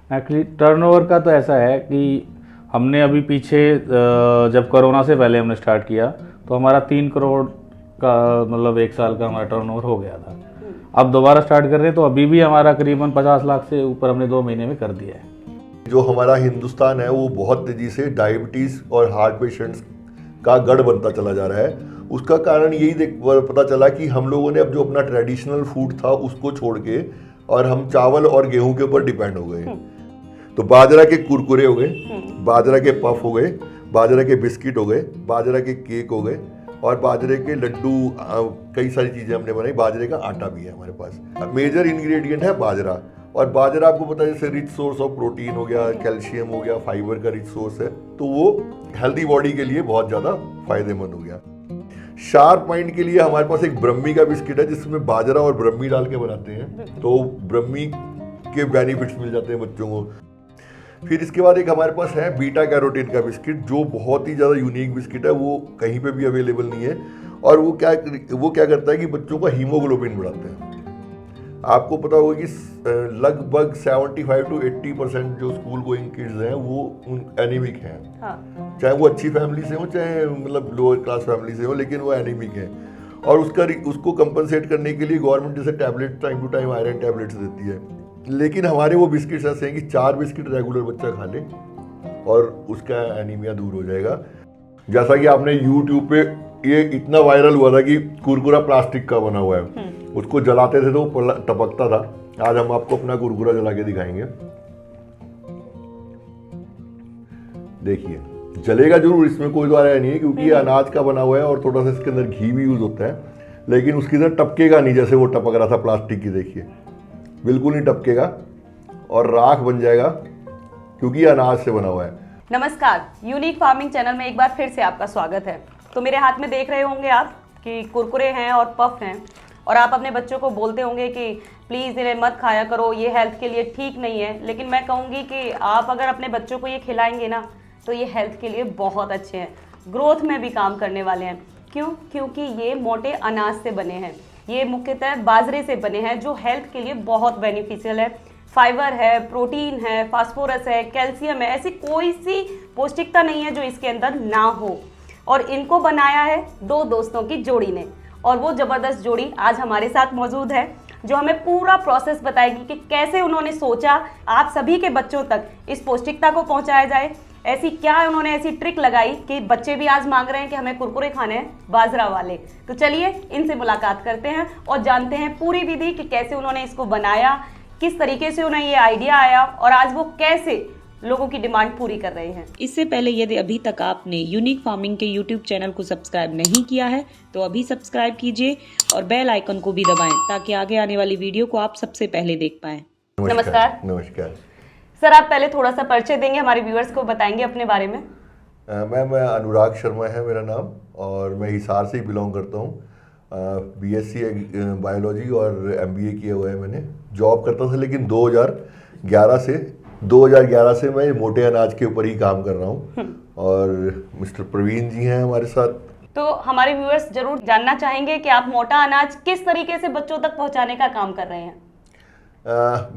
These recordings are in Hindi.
एक्चुअली टर्नओवर का तो ऐसा है कि हमने अभी पीछे जब कोरोना से पहले हमने स्टार्ट किया तो हमारा 3 करोड़ का मतलब 1 साल का हमारा टर्नओवर हो गया था। अब दोबारा स्टार्ट कर रहे हैं तो अभी भी हमारा करीबन 50 लाख से ऊपर हमने 2 महीने में कर दिया है। जो हमारा हिंदुस्तान है वो बहुत तेज़ी से डायबिटीज़ और हार्ट पेशेंट्स का गढ़ बनता चला जा रहा है। उसका कारण यही पता चला कि हम लोगों ने अब जो अपना ट्रेडिशनल फूड था उसको छोड़ के और हम चावल और गेहूं के ऊपर डिपेंड हो गए। तो बाजरा के कुरकुरे हो गए, बाजरा के पफ हो गए, बाजरा के बिस्किट हो गए, बाजरा के केक हो गए और बाजरे के लड्डू, कई सारी चीज़ें हमने बनाई। बाजरे का आटा भी है हमारे पास। मेजर इंग्रेडिएंट है बाजरा, और बाजरा आपको पता है जैसे रिच सोर्स ऑफ प्रोटीन हो गया, कैल्शियम हो गया, फाइबर का रिच सोर्स है, तो वो हेल्दी बॉडी के लिए बहुत ज़्यादा फायदेमंद हो गया। शार्प माइंड के लिए हमारे पास एक ब्रह्मी का बिस्किट है जिसमें बाजरा और ब्रह्मी डाल के बनाते हैं, तो ब्रह्मी के बेनिफिट्स मिल जाते हैं बच्चों को। फिर इसके बाद एक हमारे पास है बीटा कैरोटीन का बिस्किट, जो बहुत ही ज़्यादा यूनिक बिस्किट है, वो कहीं पे भी अवेलेबल नहीं है। और वो क्या करता है कि बच्चों का हीमोग्लोबिन बढ़ाते हैं। आपको पता होगा कि लगभग 75 to 80% जो स्कूल गोइंग किड्स हैं वो एनीमिक हैं। हाँ। चाहे वो अच्छी फैमिली से हो चाहे मतलब लोअर क्लास फैमिली से हो, लेकिन वो एनीमिक हैं। और उसको कंपनसेट करने के लिए गवर्नमेंट जैसे tablet time to time iron tablets देती है। लेकिन हमारे वो बिस्किट्स ऐसे हैं कि 4 बिस्किट रेगुलर बच्चा खा ले और उसका एनीमिया दूर हो जाएगा। जैसा कि आपने यूट्यूब पे ये इतना वायरल हुआ था कि कुरकुरा प्लास्टिक का बना हुआ है, उसको जलाते थे तो वो टपकता था। आज हम आपको अपना कुरकुरा जला के दिखाएंगे। देखिए, जलेगा जरूर, इसमें कोई दो राय नहीं है, क्योंकि ये अनाज का बना हुआ है और थोड़ा सा इसके अंदर घी भी यूज होता है, लेकिन उसकी तरह टपकेगा नहीं जैसे वो टपक रहा था प्लास्टिक की। देखिए, बिल्कुल नहीं टपकेगा और राख बन जाएगा क्योंकि ये अनाज से बना हुआ है। नमस्कार, यूनिक फार्मिंग चैनल में एक बार फिर से आपका स्वागत है। तो मेरे हाथ में देख रहे होंगे आप कि कुरकुरे हैं और पफ हैं, और आप अपने बच्चों को बोलते होंगे कि प्लीज़ इन्हें मत खाया करो, ये हेल्थ के लिए ठीक नहीं है। लेकिन मैं कहूँगी कि आप अगर अपने बच्चों को ये खिलाएंगे ना तो ये हेल्थ के लिए बहुत अच्छे हैं, ग्रोथ में भी काम करने वाले हैं। क्यों? क्योंकि ये मोटे अनाज से बने हैं, ये मुख्यतः बाजरे से बने हैं, जो हेल्थ के लिए बहुत बेनिफिशियल है। फाइबर है, प्रोटीन है, फास्फोरस है, कैल्शियम है, ऐसी कोई सी पौष्टिकता नहीं है जो इसके अंदर ना हो। और इनको बनाया है 2 दोस्तों की जोड़ी ने, और वो ज़बरदस्त जोड़ी आज हमारे साथ मौजूद है, जो हमें पूरा प्रोसेस बताएगी कि कैसे उन्होंने सोचा आप सभी के बच्चों तक इस पौष्टिकता को पहुंचाया जाए। ऐसी क्या उन्होंने ऐसी ट्रिक लगाई कि बच्चे भी आज मांग रहे हैं कि हमें कुरकुरे खाने हैं बाजरा वाले। तो चलिए इनसे मुलाकात करते हैं और जानते हैं पूरी विधि कि कैसे उन्होंने इसको बनाया, किस तरीके से उन्हें ये आइडिया आया और आज वो कैसे लोगों की डिमांड पूरी कर रहे हैं। इससे पहले यदि अभी तक आपने यूनिक फार्मिंग के यूट्यूब चैनल को सब्सक्राइब नहीं किया है तो अभी सब्सक्राइब कीजिए और बेल आइकन को भी दबाएं ताकि आगे आने वाली वीडियो को आप सबसे पहले देख पाएं। नमस्कार। नमस्कार सर, आप पहले थोड़ा सा परिचय देंगे, हमारे व्यूअर्स को बताएंगे अपने बारे में। मैं अनुराग शर्मा है मेरा नाम, और मैं हिसार से ही बिलोंग करता हूँ। बीएससी बायोलॉजी और एमबीए किया हुआ है मैंने। जॉब करता था, लेकिन 2011 से मैं मोटे अनाज के ऊपर ही काम कर रहा हूँ, और मिस्टर प्रवीण जी हैं हमारे साथ। तो हमारे व्यूअर्स जरूर जानना चाहेंगे कि आप मोटा अनाज किस तरीके से बच्चों तक पहुंचाने का काम कर रहे हैं।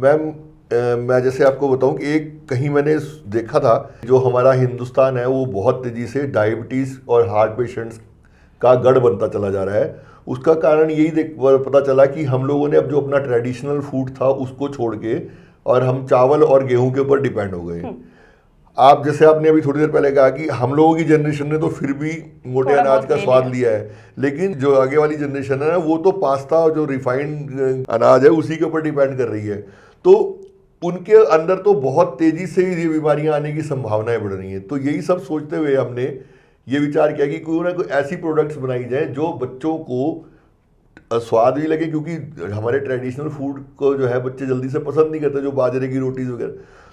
मैम, मैं जैसे आपको बताऊं कि एक कहीं मैंने देखा था, जो हमारा हिंदुस्तान है वो बहुत तेज़ी से डायबिटीज़ और हार्ट पेशेंट्स का गढ़ बनता चला जा रहा है। उसका कारण यही पता चला कि हम लोगों ने अब जो अपना ट्रेडिशनल फूड था उसको छोड़ के और हम चावल और गेहूं के ऊपर डिपेंड हो गए। आप जैसे आपने अभी थोड़ी देर पहले कहा कि हम लोगों की जनरेशन ने तो फिर भी मोटे अनाज का स्वाद लिया है, लेकिन जो आगे वाली जनरेशन है ना, वो तो पास्ता और जो रिफाइंड अनाज है उसी के ऊपर डिपेंड कर रही है। तो उनके अंदर तो बहुत तेजी से ये बीमारियां आने की संभावनाएं बढ़ रही हैं। तो यही सब सोचते हुए हमने ये विचार किया कि कोई ना कोई ऐसी प्रोडक्ट्स बनाई जाए जो बच्चों को स्वाद भी लगे, क्योंकि हमारे ट्रेडिशनल फूड को जो है बच्चे जल्दी से पसंद नहीं करते, जो बाजरे की रोटीज़ वगैरह।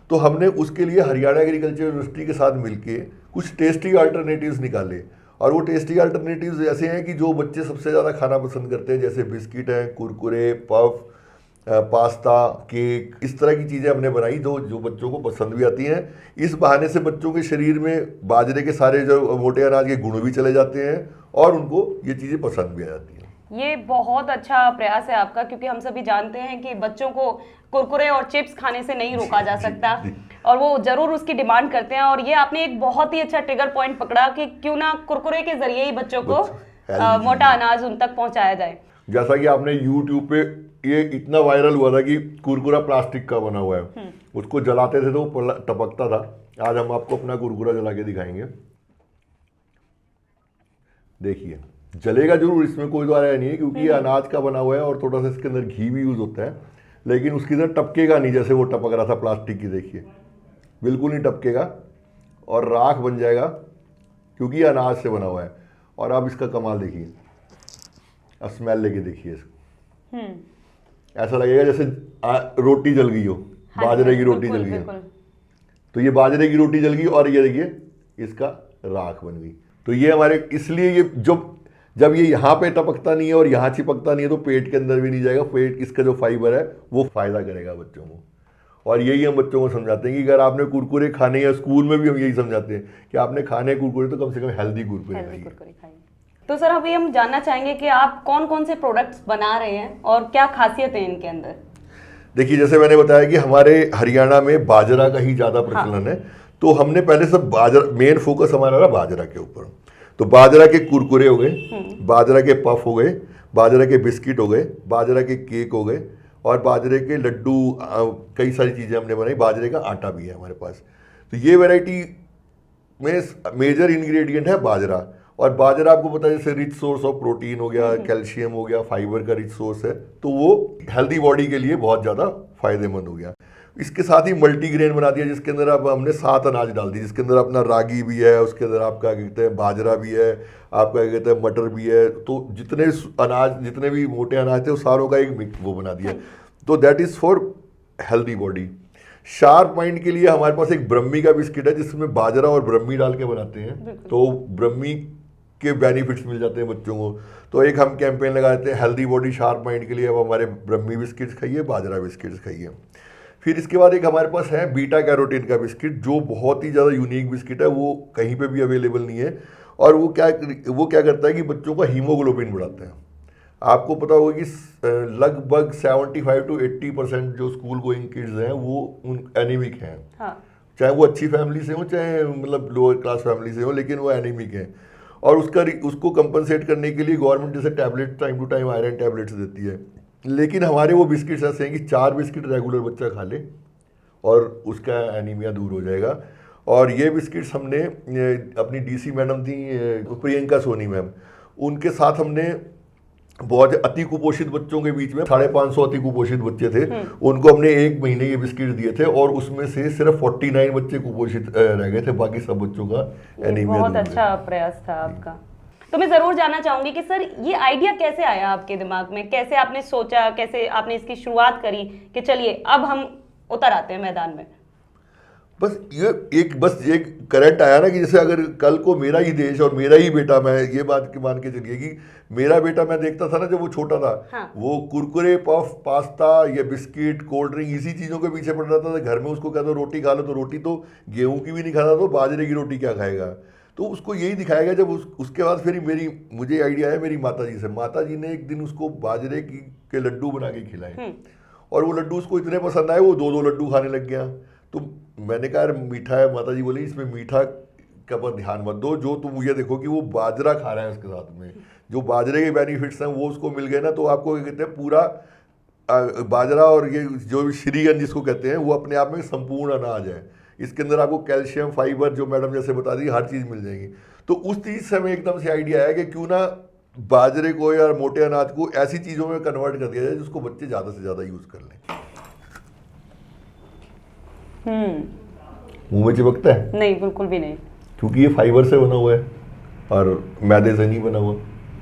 तो हमने उसके लिए हरियाणा एग्रीकल्चर यूनिवर्सिटी के साथ मिलके कुछ टेस्टी अल्टरनेटिव्स निकाले, और वो टेस्टी अल्टरनेटिव्स ऐसे हैं कि जो बच्चे सबसे ज़्यादा खाना पसंद करते हैं, जैसे बिस्किट हैं, कुरकुरे, पफ, पास्ता, केक, इस तरह की चीज़ें हमने बनाई जो बच्चों को पसंद भी आती हैं। इस बहाने से बच्चों के शरीर में बाजरे के सारे जो मोटे अनाज के गुण भी चले जाते हैं और उनको ये चीज़ें पसंद भी आ जाती हैं। ये बहुत अच्छा प्रयास है आपका, क्योंकि हम सभी जानते हैं कि बच्चों को कुरकुरे और चिप्स खाने से नहीं रोका जा सकता और वो जरूर उसकी डिमांड करते हैं। और ये आपने एक बहुत ही अच्छा ट्रिगर पॉइंट पकड़ा कि क्यों ना कुरकुरे के जरिए ही बच्चों को मोटा अनाज उन तक पहुंचाया जाए। जैसा कि आपने YouTube पे ये इतना वायरल हुआ था कि कुरकुरा प्लास्टिक का बना हुआ है, उसको जलाते थे तो वो टपकता था। आज हम आपको अपना कुरकुरा जला के दिखाएंगे। देखिए जलेगा जरूर, इसमें कोई द्वारा नहीं है, क्योंकि ये अनाज का बना हुआ है और थोड़ा सा इसके अंदर घी भी यूज होता है, लेकिन उसकी तरह टपकेगा नहीं जैसे वो टपक रहा था प्लास्टिक की। देखिए बिल्कुल नहीं टपकेगा और राख बन जाएगा, क्योंकि ये अनाज से बना हुआ है। और आप इसका कमाल देखिए, अब स्मेल लेके देखिए इसको, ऐसा लगेगा जैसे रोटी जल गई हो, बाजरे की रोटी जल गई हो। तो ये बाजरे की रोटी जल गई और ये देखिए इसका राख बन गई। तो ये हमारे इसलिए ये जब ये यहाँ पे टपकता नहीं है और यहाँ चिपकता नहीं है तो पेट के अंदर भी नहीं जाएगा। पेट इसका जो फाइबर है वो फायदा करेगा बच्चों को। और यही हम बच्चों को समझाते हैं कि अगर आपने कुरकुरे खाने, या स्कूल में भी हम यही समझाते हैं कि आपने खाने कुरकुरे तो कम से कम हेल्दी कुरकुरे खाइए। तो सर अभी हम जानना चाहेंगे कि आप कौन कौन से प्रोडक्ट्स बना रहे हैं और क्या खासियत है इनके अंदर। देखिए जैसे मैंने बताया कि हमारे हरियाणा में बाजरा का ही ज़्यादा प्रचलन है, तो हमने पहले सब बाजरा, मेन फोकस हमारा रहा बाजरा के ऊपर। तो बाजरा के कुरकुरे हो गए, बाजरा के पफ हो गए, बाजरा के बिस्किट हो गए, बाजरा के केक हो गए और बाजरे के लड्डू, कई सारी चीज़ें हमने बनाई। बाजरे का आटा भी है हमारे पास। तो ये वैरायटी में मेजर इंग्रेडिएंट है बाजरा। और बाजरा आपको पता है जैसे रिच सोर्स ऑफ प्रोटीन हो गया, कैल्शियम हो गया, फाइबर का रिच सोर्स है, तो वो हेल्दी बॉडी के लिए बहुत ज़्यादा फायदेमंद हो गया। इसके साथ ही मल्टीग्रेन बना दिया, जिसके अंदर अब हमने 7 अनाज डाल दी, जिसके अंदर अपना रागी भी है, उसके अंदर आपका क्या कहते हैं बाजरा भी है, आपका क्या कहते हैं मटर भी है। तो जितने अनाज, जितने भी मोटे अनाज थे वो सारों का एक वो बना दिया। तो that is for healthy body. Sharp mind के लिए हमारे पास एक ब्रह्मी का बिस्किट है, जिसमें बाजरा और ब्रह्मी डाल के बनाते हैं, तो ब्रह्मी के बेनिफिट्स मिल जाते हैं बच्चों को। तो एक हम कैंपेन लगा देते हैं हेल्दी बॉडी शार्प माइंड के लिए, अब हमारे ब्रह्मी बिस्किट्स खाइए, बाजरा बिस्किट्स खाइए। फिर इसके बाद एक हमारे पास है बीटा कैरोटीन का बिस्किट, जो बहुत ही ज़्यादा यूनिक बिस्किट है, वो कहीं पे भी अवेलेबल नहीं है। और वो क्या करता है कि बच्चों का हीमोग्लोबिन बढ़ाता है। आपको पता होगा कि लगभग 75 to 80% जो स्कूल गोइंग किड्स हैं वो एनीमिक हैं। हाँ। चाहे वो अच्छी फैमिली से हो, चाहे मतलब लोअर क्लास फैमिली से हो, लेकिन वो एनीमिक हैं। और उसको कंपनसेट करने के लिए गवर्नमेंट जैसे tablet time to time iron tablets देती है। लेकिन हमारे वो बिस्किट्स ऐसे हैं कि 4 बिस्किट रेगुलर बच्चा खा ले और उसका एनीमिया दूर हो जाएगा। और ये बिस्किट्स हमने अपनी डीसी मैडम थी प्रियंका सोनी मैम, उनके साथ हमने बहुत अति कुपोषित बच्चों के बीच में 550 अति कुपोषित बच्चे थे, उनको हमने 1 महीने ये बिस्किट दिए थे और उसमें से सिर्फ 49 बच्चे कुपोषित रह गए थे, बाकी सब बच्चों का एनीमिया। बहुत अच्छा प्रयास था आपका। तो मैं जरूर जानना चाहूंगी कि सर ये आइडिया कैसे आया आपके दिमाग में, कैसे आपने सोचा, कैसे आपने इसकी शुरुआत करी कि चलिए अब हम उतर आते हैं मैदान में। बस एक करंट आया ना कि जैसे अगर कल को मेरा ही देश और मेरा ही बेटा, मैं ये बात मान के चलिए कि मेरा बेटा, मैं देखता था ना जब वो छोटा था, हाँ। वो कुरकुरे, पफ, पास्ता या बिस्किट, कोल्ड ड्रिंक, इसी चीज़ों के पीछे पड़ रहा था। घर में उसको कहता रोटी खा लो, तो रोटी तो गेहूं की भी नहीं खाता, तो बाजरे की रोटी क्या खाएगा। तो उसको यही दिखाया गया। जब उसके बाद फिर मुझे आइडिया है मेरी माता जी से। माता जी ने एक दिन उसको बाजरे के लड्डू बना के खिलाए और वो लड्डू उसको इतने पसंद आए, वो 2-2 लड्डू खाने लग गया। तो मैंने कहा मीठा है, माता जी बोली इसमें मीठा का पर ध्यान मत दो, जो तुम ये देखो कि वो बाजरा खा रहा है, उसके साथ में जो बाजरे के बेनिफिट्स हैं वो उसको मिल गए ना, तो आपको क्या कहते हैं पूरा बाजरा और ये जो श्रीगंज जिसको कहते हैं वो अपने आप में संपूर्ण अनाज है। इसके अंदर आपको कैल्शियम, फाइबर, जो मैडम जैसे बता दी, हर चीज़ मिल जाएगी। तो उस चीज़ से हमें एकदम से आइडिया आया कि क्यों ना बाजरे को या मोटे अनाज को ऐसी चीज़ों में कन्वर्ट कर दिया जाए जिसको बच्चे ज़्यादा से ज़्यादा यूज़ कर लें। मुंह में चिपकता है? नहीं, बिल्कुल भी नहीं, क्योंकि ये फाइबर से बना हुआ है और मैदे से नहीं बना हुआ,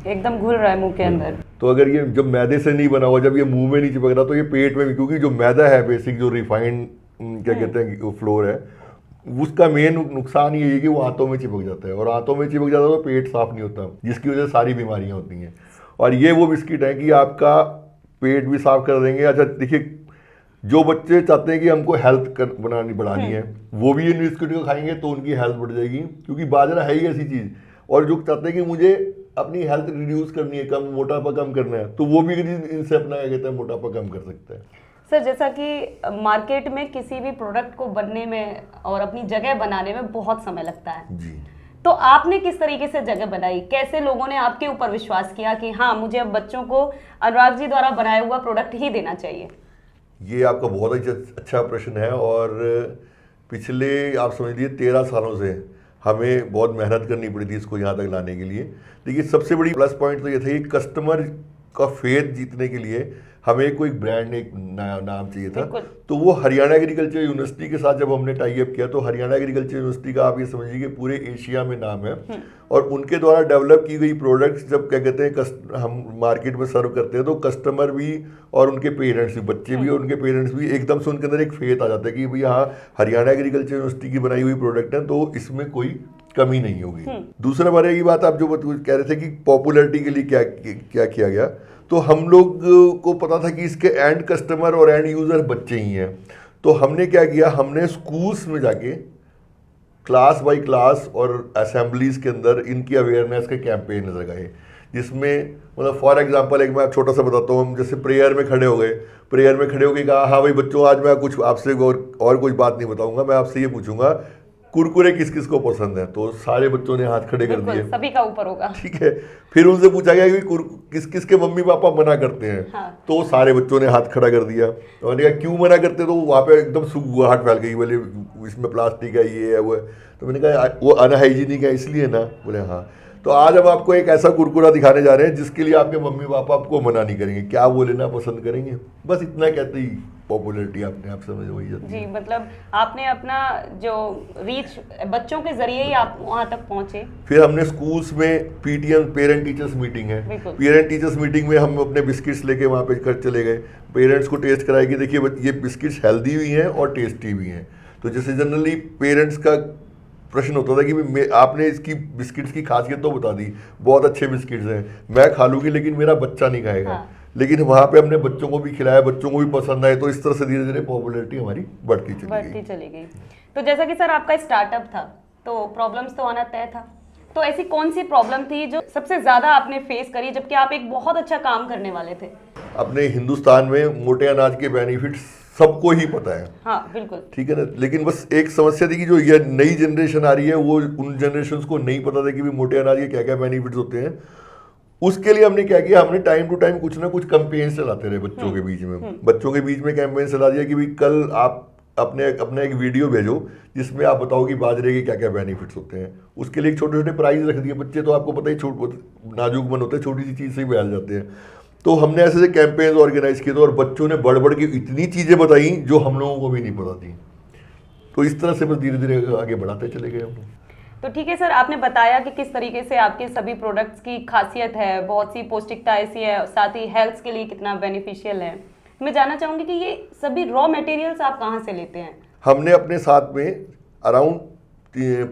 एकदम घुल रहा है मुंह के अंदर। तो अगर ये जब मैदे से नहीं बना हुआ, जब ये मुंह में नहीं चिपक रहा, तो ये पेट में भी, क्योंकि जो मैदा है बेसिक, जो रिफाइंड क्या कहते हैं फ्लोर है, उसका मेन नुकसान ये है कि वो आंतों में चिपक जाता है, और आंतों में चिपक जाता है तो पेट साफ नहीं होता, जिसकी वजह से सारी बीमारियां होती हैं। और ये वो बिस्किट है कि आपका पेट भी साफ कर देंगे। अच्छा देखिए, जो बच्चे चाहते हैं कि हमको हेल्थ बढ़ानी है, वो भी इन बिस्किट को खाएंगे तो उनकी हेल्थ बढ़ जाएगी, क्योंकि बाजरा है ही ऐसी चीज़। और जो चाहते हैं कि मुझे अपनी हेल्थ रिड्यूस करनी है, कम मोटापा कम करना है, तो वो भी इनसे अपना क्या कहते हैं मोटापा कम कर सकता है। सर जैसा कि मार्केट में किसी भी प्रोडक्ट को बनने में और अपनी जगह बनाने में बहुत समय लगता है जी। तो आपने किस तरीके से जगह बनाई, कैसे लोगों ने आपके ऊपर विश्वास किया कि हाँ मुझे अब बच्चों को अनुराग जी द्वारा बनाया हुआ प्रोडक्ट ही देना चाहिए? ये आपका बहुत ही अच्छा प्रश्न है और पिछले आप समझ लीजिए 13 सालों से हमें बहुत मेहनत करनी पड़ी थी इसको यहाँ तक लाने के लिए। देखिए सबसे बड़ी प्लस पॉइंट तो ये था कि कस्टमर का फेथ जीतने के लिए हमें कोई ब्रांड एक नाम चाहिए था। तो वो हरियाणा एग्रीकल्चर यूनिवर्सिटी के साथ जब हमने टाई अप किया तो हरियाणा एग्रीकल्चर यूनिवर्सिटी का आप ये समझिए कि पूरे एशिया में नाम है और उनके द्वारा डेवलप की गई प्रोडक्ट्स जब क्या कहते हैं हम मार्केट में सर्व करते हैं तो कस्टमर भी और उनके पेरेंट्स भी, बच्चे भी और उनके पेरेंट्स भी एकदम से उनके अंदर एक फेथ आ जाता है कि भाई हाँ हरियाणा एग्रीकल्चर यूनिवर्सिटी की बनाई हुई प्रोडक्ट है तो इसमें कोई कमी नहीं होगी। दूसरा बारे की बात आप जो कह रहे थे कि पॉपुलैरिटी के लिए क्या किया गया, तो हम लोग को पता था कि इसके एंड कस्टमर और एंड यूज़र बच्चे ही हैं। तो हमने क्या किया, हमने स्कूल्स में जाके क्लास बाय क्लास और असेंबलीज के अंदर इनकी अवेयरनेस के कैंपेन लगाए, जिसमें मतलब फॉर एग्जांपल एक मैं छोटा सा बताता हूँ। हम जैसे प्रेयर में खड़े हो गए, कहा हाँ भाई बच्चों आज मैं कुछ आपसे और कोई बात नहीं बताऊंगा, मैं आपसे ये पूछूंगा कुरकुरे किस किस को पसंद है, तो सारे बच्चों ने हाथ खड़े कर दिए, सभी का ऊपर होगा। ठीक है। फिर उनसे पूछा गया कि किस किस के मम्मी पापा मना करते हैं, हाँ। तो सारे बच्चों ने हाथ खड़ा कर दिया। तो मैंने कहा क्यों मना करते, तो वहाँ पे एकदम सुगबुगाहट फैल गई, बोले इसमें प्लास्टिक है ये है वो है। तो मैंने कहा वो अनहाइजीनिक है इसलिए ना, बोले हाँ। तो आज हम आपको एक ऐसा कुरकुरा दिखाने जा रहे हैं जिसके लिए आपके मम्मी पापा आपको मना नहीं करेंगे, क्या वो लेना पसंद करेंगे। बस इतना कहते ही पॉपुलैरिटी अपने आप समझ वही जाती है। जी मतलब आपने अपना जो रीच बच्चों के जरिए ही आप वहां तक पहुंचे। फिर हमने स्कूल्स में पीटीएम पेरेंट टीचर्स मीटिंग है, पेरेंट टीचर्स मीटिंग में हम अपने बिस्किट्स लेके वहाँ पे कर चले गए, पेरेंट्स को टेस्ट कराएगी, देखिए ये बिस्किट्स हेल्दी भी हैं और टेस्टी भी हैं। तो जैसे जनरली पेरेंट्स का प्रश्न होता था कि आपने इसकी बिस्किट्स की खासियत तो बता दी, बहुत अच्छे बिस्किट्स हैं, मैं खा लूँगी लेकिन मेरा बच्चा नहीं खाएगा। हाँ। लेकिन वहाँ पे हमने बच्चों को भी खिलाया, बच्चों को भी पसंद आए, तो इस तरह से धीरे धीरे पॉपुलैरिटी हमारी बढ़ती चली गई। तो जैसा कि सर आपका स्टार्टअप था तो प्रॉब्लम्स तो आना तय था, तो ऐसी कौन सी प्रॉब्लम थी जो सबसे ज्यादा आपने फेस करी जबकि आप एक बहुत अच्छा काम करने वाले थे? अपने हिंदुस्तान में मोटे अनाज के बेनिफिट्स सबको ही पता है, हाँ बिल्कुल, ठीक है ना। लेकिन बस एक समस्या थी कि जो ये नई जनरेशन आ रही है वो उन जनरेशन को नहीं पता था कि भी मोटे अनाज के क्या क्या बेनिफिट्स होते हैं। उसके लिए हमने क्या किया, हमने टाइम टू टाइम कुछ ना कुछ कैंपेन चलाते रहे बच्चों के बीच में। बच्चों के बीच में कैंपेन चला दिया कि भाई कल आप अपना एक वीडियो भेजो जिसमें आप बताओ कि बाजरे के क्या क्या बेनिफिट्स होते हैं। उसके लिए छोटे छोटे प्राइज रख दिए, बच्चे तो आपको पता ही नाजुक मन होते हैं, छोटी सी चीज़ से ही बहल जाते हैं। तो हमने ऐसे कैंपेन्स ऑर्गेनाइज किए थे और बच्चों ने बढ़ बढ़ के इतनी चीज़ें बताई जो हम लोगों को भी नहीं पता थी। तो इस तरह से बस धीरे धीरे आगे बढ़ाते चले गए हम लोग। तो ठीक है सर, आपने बताया कि किस तरीके से आपके सभी प्रोडक्ट्स की खासियत है, बहुत सी पौष्टिकता ऐसी है, साथ ही हेल्थ के लिए कितना बेनिफिशियल है। मैं जानना चाहूँगी कि ये सभी रॉ मटेरियल्स आप कहाँ से लेते हैं? हमने अपने साथ में अराउंड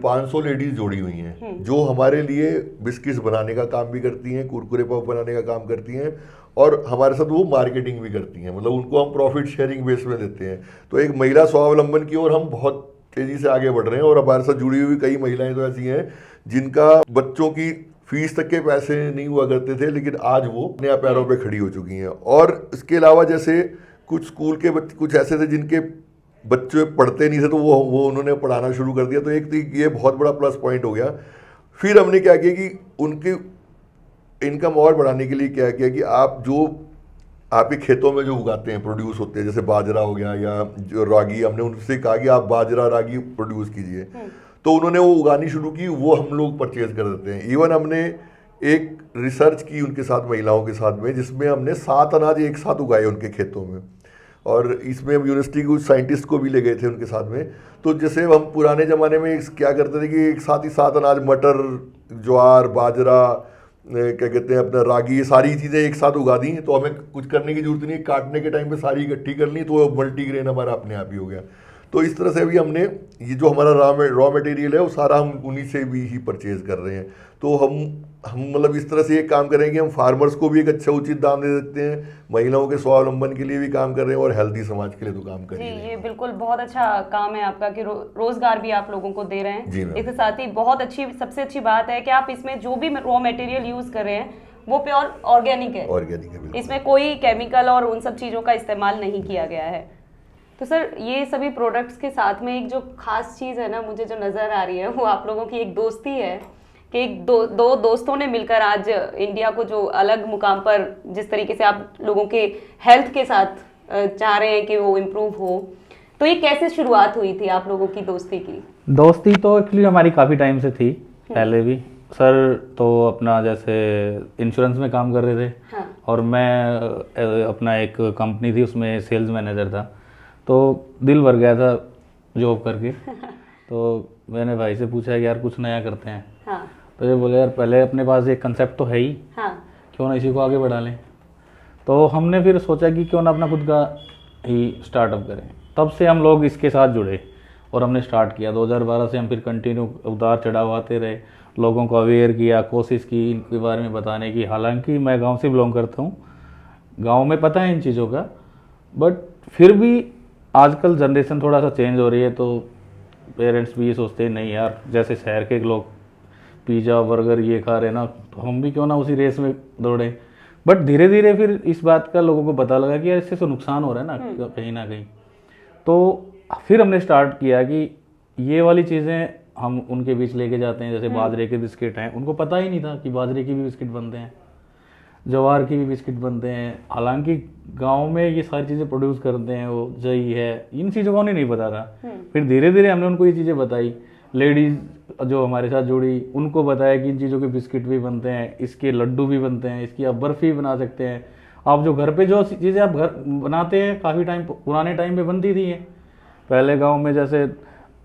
500 लेडीज जोड़ी हुई हैं जो हमारे लिए बिस्किट्स बनाने का काम भी करती हैं, कुरकुरे पफ बनाने का काम करती हैं और हमारे साथ वो मार्केटिंग भी करती हैं। मतलब उनको हम प्रॉफिट शेयरिंग बेस में देते हैं। तो एक महिला स्वावलंबन की ओर हम बहुत तेज़ी से आगे बढ़ रहे हैं और हमारे साथ जुड़ी हुई कई महिलाएं तो ऐसी हैं जिनका बच्चों की फीस तक के पैसे नहीं हुआ करते थे, लेकिन आज वो अपने पैरों पे खड़ी हो चुकी हैं। और इसके अलावा जैसे कुछ स्कूल के कुछ ऐसे थे जिनके बच्चे पढ़ते नहीं थे तो वो उन्होंने पढ़ाना शुरू कर दिया, तो एक तो ये बहुत बड़ा प्लस पॉइंट हो गया। फिर हमने क्या किया कि उनकी इनकम और बढ़ाने के लिए क्या किया कि आप जो आपके खेतों में जो उगाते हैं, प्रोड्यूस होते हैं, जैसे बाजरा हो गया या जो रागी, हमने उनसे कहा कि आप बाजरा रागी प्रोड्यूस कीजिए। तो उन्होंने वो उगानी शुरू की, वो हम लोग परचेज कर देते हैं। इवन हमने एक रिसर्च की उनके साथ, महिलाओं के साथ में, जिसमें हमने 7 अनाज एक साथ उगाए उनके खेतों में और इसमें हम यूनिवर्सिटी के कुछ साइंटिस्ट को भी ले गए थे उनके साथ में। तो जैसे हम पुराने ज़माने में क्या करते थे कि एक साथ ही 7 अनाज, मटर, ज्वार, बाजरा, क्या कहते हैं अपना रागी, ये सारी चीज़ें एक साथ उगा दी, तो हमें कुछ करने की जरूरत नहीं, काटने के टाइम पे सारी इकट्ठी कर ली तो मल्टीग्रेन हमारा अपने आप ही हो गया। तो इस तरह से अभी हमने ये जो हमारा रॉ मटेरियल है वो सारा हम उन्हीं से भी ही परचेज कर रहे हैं। तो हम मतलब इस तरह से ये काम करें कि हम फार्मर्स को भी एक अच्छा उचित दाम दे सकते हैं, महिलाओं के स्वावलंबन के लिए भी काम कर रहे हैं और हेल्दी समाज के लिए तो काम कर जी, ही रहे हैं। ये बिल्कुल बहुत अच्छा काम है आपका कि रोजगार भी आप लोगों को दे रहे जी हैं। मैम। इसके साथ ही बहुत अच्छी, सबसे अच्छी बात है कि आप इसमें जो भी रॉ मटेरियल यूज कर रहे हैं वो प्योर ऑर्गेनिक है, ऑर्गेनिक है बिल्कुल। इसमें कोई केमिकल और उन सब चीज़ों का इस्तेमाल नहीं किया गया है। तो सर, ये सभी प्रोडक्ट्स के साथ में एक जो खास चीज़ है ना मुझे जो नज़र आ रही है वो आप लोगों की एक दोस्ती है कि एक दो दोस्तों ने मिलकर आज इंडिया को जो अलग मुकाम पर जिस तरीके से आप लोगों के हेल्थ के साथ चाह रहे हैं कि वो इम्प्रूव हो, तो ये कैसे शुरुआत हुई थी आप लोगों की दोस्ती की? दोस्ती तो एक्चुअली हमारी काफ़ी टाइम से थी पहले भी। सर तो अपना जैसे इंश्योरेंस में काम कर रहे थे, हाँ। और मैं अपना एक कंपनी थी उसमें सेल्स मैनेजर था, तो दिल भर गया था जॉब करके। तो मैंने भाई से पूछा कि यार कुछ नया करते हैं। हाँ। तो ये बोले यार पहले अपने पास एक कंसेप्ट तो है ही, हाँ। क्यों ना इसी को आगे बढ़ा लें। तो हमने फिर सोचा कि क्यों ना अपना खुद का ही स्टार्टअप करें। तब से हम लोग इसके साथ जुड़े और हमने स्टार्ट किया। 2012 से हम फिर कंटिन्यू उतार चढ़ाव आते रहे, लोगों को अवेयर किया, कोशिश की इनके बारे में बताने की। हालांकि मैं गांव से बिलोंग करता हूं, गांव में पता है इन चीज़ों का, बट फिर भी आजकल जनरेशन थोड़ा सा चेंज हो रही है, तो पेरेंट्स भी ये सोचते हैं नहीं यार जैसे शहर के लोग पिज़्ज़ा बर्गर ये खा रहे हैं ना, तो हम भी क्यों ना उसी रेस में दौड़ें। बट धीरे धीरे फिर इस बात का लोगों को पता लगा कि यार इससे तो नुकसान हो रहा है ना कहीं ना कहीं। तो फिर हमने स्टार्ट किया कि ये वाली चीज़ें हम उनके बीच लेके जाते हैं। जैसे बाजरे के बिस्किट हैं, उनको पता ही नहीं था कि बाजरे की भी बिस्किट बनते हैं, ज्वार की भी बिस्किट बनते हैं। हालांकि गांव में ये सारी चीज़ें प्रोड्यूस करते हैं, वो जई है, इन चीज़ों को नहीं पता था। फिर धीरे धीरे हमने उनको ये चीज़ें बताई। लेडीज़ जो हमारे साथ जुड़ी उनको बताया कि इन चीज़ों के बिस्किट भी बनते हैं, इसके लड्डू भी बनते हैं, इसकी आप बर्फ़ी बना सकते हैं। आप जो घर पे जो चीज़ें आप घर बनाते हैं काफ़ी टाइम पुराने टाइम पे बनती थी हैं पहले गांव में। जैसे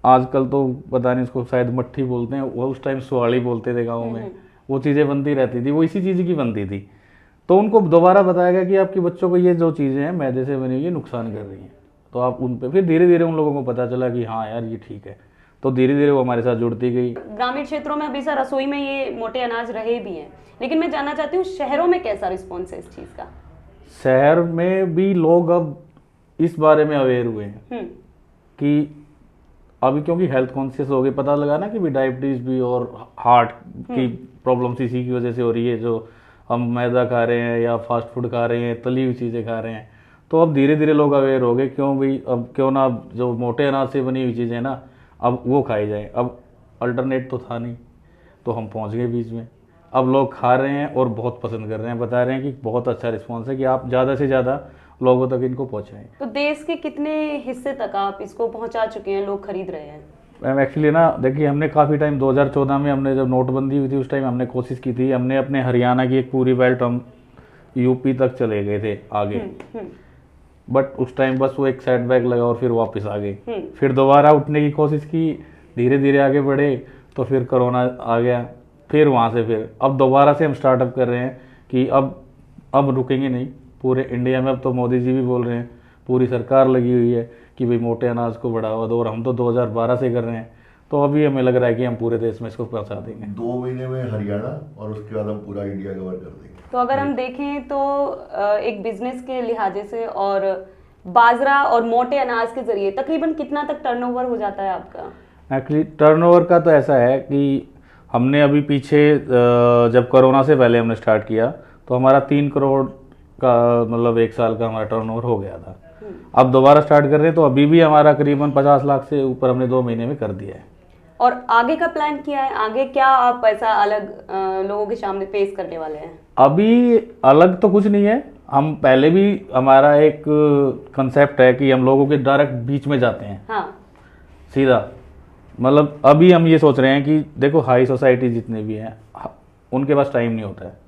आजकल तो पता नहीं इसको शायद मट्ठी बोलते हैं, वो उस टाइम सुहाड़ी बोलते थे गाँव में। वो चीज़ें बनती रहती थी, वो इसी चीज़ की बनती थी। तो उनको दोबारा बताया गया कि आपके बच्चों को ये जो चीज़ें हैं मैदे से बनी हुई ये नुकसान कर रही हैं, तो आप उन पे फिर धीरे धीरे उन लोगों को पता चला कि हाँ यार ये ठीक है। तो धीरे धीरे वो हमारे साथ जुड़ती गई। ग्रामीण क्षेत्रों में अभी सर रसोई में ये मोटे अनाज रहे भी हैं, लेकिन मैं जानना चाहती हूँ शहरों में कैसा रिस्पॉन्स है इस चीज़ का? शहर में भी लोग अब इस बारे में अवेयर हुए हैं कि अभी क्योंकि हेल्थ कॉन्शियस हो गए, पता लगा ना कि भी डायबिटीज़ भी और हार्ट की प्रॉब्लम्स इसी की वजह से हो रही है। जो हम मैदा खा रहे हैं या फास्ट फूड खा रहे हैं, तली हुई चीज़ें खा रहे हैं, तो अब धीरे धीरे लोग अवेयर हो गए। क्यों भाई अब क्यों ना जो मोटे अनाज से बनी हुई चीज़ें ना अब वो खाई जाए। अब अल्टरनेट तो था नहीं, तो हम पहुंच गए बीच में। अब लोग खा रहे हैं और बहुत पसंद कर रहे हैं, बता रहे हैं कि बहुत अच्छा रिस्पॉन्स है कि आप ज़्यादा से ज़्यादा लोगों तक इनको पहुँचाएँ। तो देश के कितने हिस्से तक आप इसको पहुंचा चुके हैं, लोग खरीद रहे हैं? मैम एक्चुअली ना देखिए, हमने काफ़ी टाइम 2014 में हमने जब नोटबंदी हुई थी उस टाइम हमने कोशिश की थी। हमने अपने हरियाणा की एक पूरी बेल्ट हम यूपी तक चले गए थे आगे, बट उस टाइम बस वो एक सेटबैक लगा और फिर वापस आ गए। फिर दोबारा उठने की कोशिश की, धीरे धीरे आगे बढ़े, तो फिर कोरोना आ गया। फिर वहाँ से फिर अब दोबारा से हम स्टार्टअप कर रहे हैं कि अब रुकेंगे नहीं। पूरे इंडिया में अब तो मोदी जी भी बोल रहे हैं, पूरी सरकार लगी हुई है कि भाई मोटे अनाज को बढ़ावा दो, और हम तो 2012 से कर रहे हैं। तो अभी हमें लग रहा है कि हम पूरे देश में इसको पहुंचा देंगे। 2 महीने में हरियाणा और उसके बाद हम पूरा इंडिया कवर कर देंगे। तो अगर हम देखें तो एक बिजनेस के लिहाजे से और बाजरा और मोटे अनाज के जरिए तकरीबन कितना तक टर्नओवर हो जाता है आपका? एक्चुअली टर्नओवर का तो ऐसा है कि हमने अभी पीछे जब कोरोना से पहले हमने स्टार्ट किया तो हमारा 3 करोड़ का मतलब 1 साल का हमारा टर्नओवर हो गया था। अब दोबारा स्टार्ट कर रहे हैं तो अभी भी हमारा करीबन 50 लाख से ऊपर हमने 2 महीने में कर दिया है। और आगे का प्लान क्या है? आगे क्या आप ऐसा अलग लोगों के सामने पेश करने वाले हैं? अभी अलग तो कुछ नहीं है। हम पहले भी हमारा एक कंसेप्ट है कि हम लोगों के डायरेक्ट बीच में जाते हैं। हाँ। सीधा मतलब अभी हम ये सोच रहे हैं कि देखो हाई सोसाइटी जितने भी हैं उनके पास टाइम नहीं होता है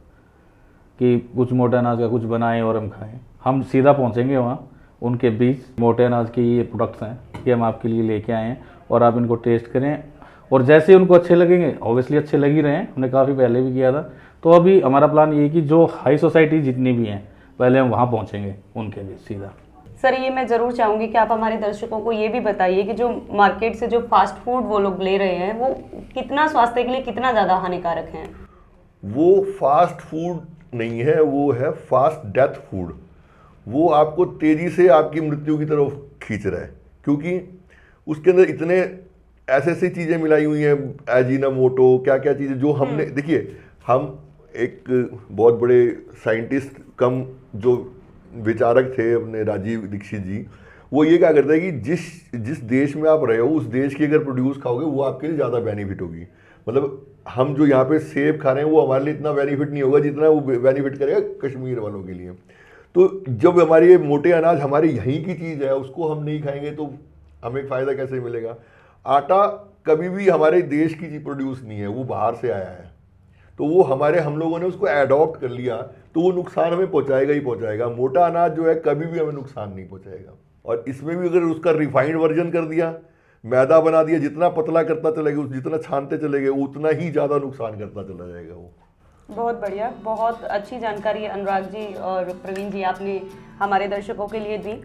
कि कुछ मोटे अनाज का कुछ बनाएं और हम खाएं। हम सीधा पहुंचेंगे वहाँ उनके बीच। मोटे अनाज की ये प्रोडक्ट्स हैं ये हम आपके लिए लेके आए हैं और आप इनको टेस्ट करें, और जैसे उनको अच्छे लगेंगे, ऑब्वियसली अच्छे लग ही रहे हैं, हमने काफ़ी पहले भी किया था। तो अभी हमारा प्लान ये है कि जो हाई सोसाइटी जितनी भी हैं पहले हम वहाँ पहुँचेंगे उनके बीच सीधा। सर ये मैं ज़रूर चाहूँगी कि आप हमारे दर्शकों को ये भी बताइए कि जो मार्केट से जो फास्ट फूड वो लोग ले रहे हैं वो कितना स्वास्थ्य के लिए कितना ज़्यादा हानिकारक हैं? वो फास्ट फूड नहीं है, वो है फास्ट डेथ फूड। वो आपको तेज़ी से आपकी मृत्यु की तरफ खींच रहा है, क्योंकि उसके अंदर इतने ऐसी चीज़ें मिलाई हुई हैं, एजिनामोटो, क्या क्या चीज़ें जो हमने, देखिए हम एक बहुत बड़े साइंटिस्ट कम जो विचारक थे अपने राजीव दीक्षित जी, वो ये क्या करते हैं कि जिस देश में आप रहे हो उस देश की अगर प्रोड्यूस खाओगे वो आपके लिए ज़्यादा बेनिफिट होगी। मतलब हम जो यहाँ पे सेब खा रहे हैं वो हमारे लिए इतना बेनिफिट नहीं होगा जितना वो बेनिफिट करेगा कश्मीर वालों के लिए। तो जब हमारे ये मोटे अनाज हमारे यहीं की चीज़ है, उसको हम नहीं खाएंगे तो हमें फ़ायदा कैसे मिलेगा? आटा कभी भी हमारे देश की चीज़ प्रोड्यूस नहीं है, वो बाहर से आया है, तो वो हम लोगों ने उसको एडॉप्ट कर लिया, तो वो नुकसान हमें पहुंचाएगा ही पहुंचाएगा। मोटा अनाज जो है कभी भी हमें नुकसान नहीं पहुंचाएगा। और इसमें भी अगर उसका रिफाइंड वर्जन कर दिया, मैदा बना दिया, जितना पतला करता चलेगा, जितना छानते चलेंगे उतना ही ज़्यादा नुकसान करता चला जाएगा वो। बहुत बढ़िया, बहुत अच्छी जानकारी अनुराग जी और प्रवीण जी आपने हमारे दर्शकों के लिए दी।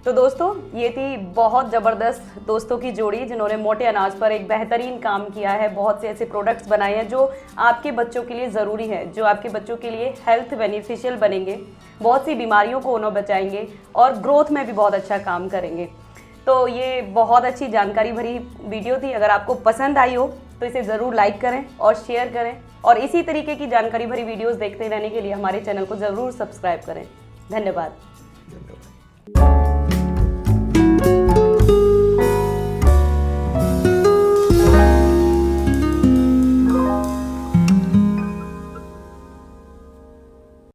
तो दोस्तों ये थी बहुत ज़बरदस्त दोस्तों की जोड़ी जिन्होंने मोटे अनाज पर एक बेहतरीन काम किया है। बहुत से ऐसे प्रोडक्ट्स बनाए हैं जो आपके बच्चों के लिए ज़रूरी है, जो आपके बच्चों के लिए हेल्थ बेनिफिशियल बनेंगे, बहुत सी बीमारियों को उन्हें बचाएंगे और ग्रोथ में भी बहुत अच्छा काम करेंगे। तो ये बहुत अच्छी जानकारी भरी वीडियो थी। अगर आपको पसंद आई हो तो इसे ज़रूर लाइक करें और शेयर करें, और इसी तरीके की जानकारी भरी वीडियोज़ देखते रहने के लिए हमारे चैनल को ज़रूर सब्सक्राइब करें। धन्यवाद।